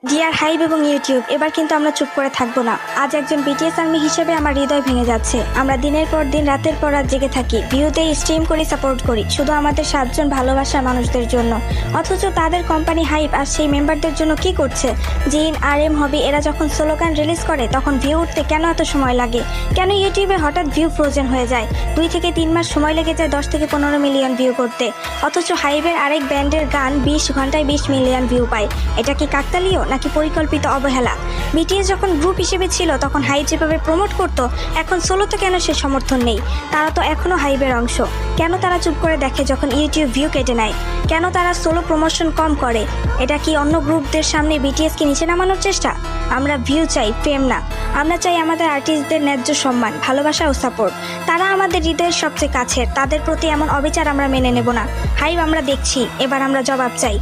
Deer হাইব এবং YouTube, এবার কিন্তু আমরা চুপ করে থাকবো না। আজ একজন বিটিএস আর্মি হিসেবে আমার হৃদয় ভেঙে যাচ্ছে। আমরা দিনের পর দিন, রাতের পর রাত জেগে থাকি, ভিউতে স্ট্রিম করি, সাপোর্ট করি, শুধু আমাদের 7জন ভালোবাসার মানুষদের জন্য। অথচ তাদের কোম্পানি হাইব আর সেই মেম্বারদের জন্য কি করছে? জিন, RM, হবি এরা যখন স্লোগান রিলিজ করে তখন ভিউ উঠতে কেন এত সময় লাগে? কেন ইউটিউবে হঠাৎ ভিউ ফ্রোজেন হয়ে যায়? 2 থেকে 3 মাস সময় লেগে যায় 10 থেকে 15 মিলিয়ন ভিউ করতে। অথচ হাইবের আরেক ব্যান্ডের গান 20 ঘন্টায় 20 মিলিয়ন ভিউ পায়। এটা কি কাকতালীয় নাকি পরিকল্পিত অবহেলা? বিটিএস যখন গ্রুপ হিসেবে ছিল তখন হাইব যেভাবে প্রমোট করতো, এখন সোলোতে কেন সে সমর্থন নেই? তারা তো এখনো হাইবের অংশ। কেন তারা চুপ করে দেখে যখন ইউটিউব ভিউ কেটে নেয়? কেন তারা সোলো প্রমোশন কম করে? এটা কি অন্য গ্রুপদের সামনে বিটিএসকে নিচে নামানোর চেষ্টা? আমরা ভিউ চাই, ফেম না। আমরা চাই আমাদের আর্টিস্টদের ন্যায্য সম্মান, ভালোবাসা ও সাপোর্ট। তারা আমাদের হৃদয়ের সবচেয়ে কাছের। তাদের প্রতি এমন অবিচার আমরা মেনে নেব না। হাইব আমরা দেখছি, এবার আমরা জবাব চাই।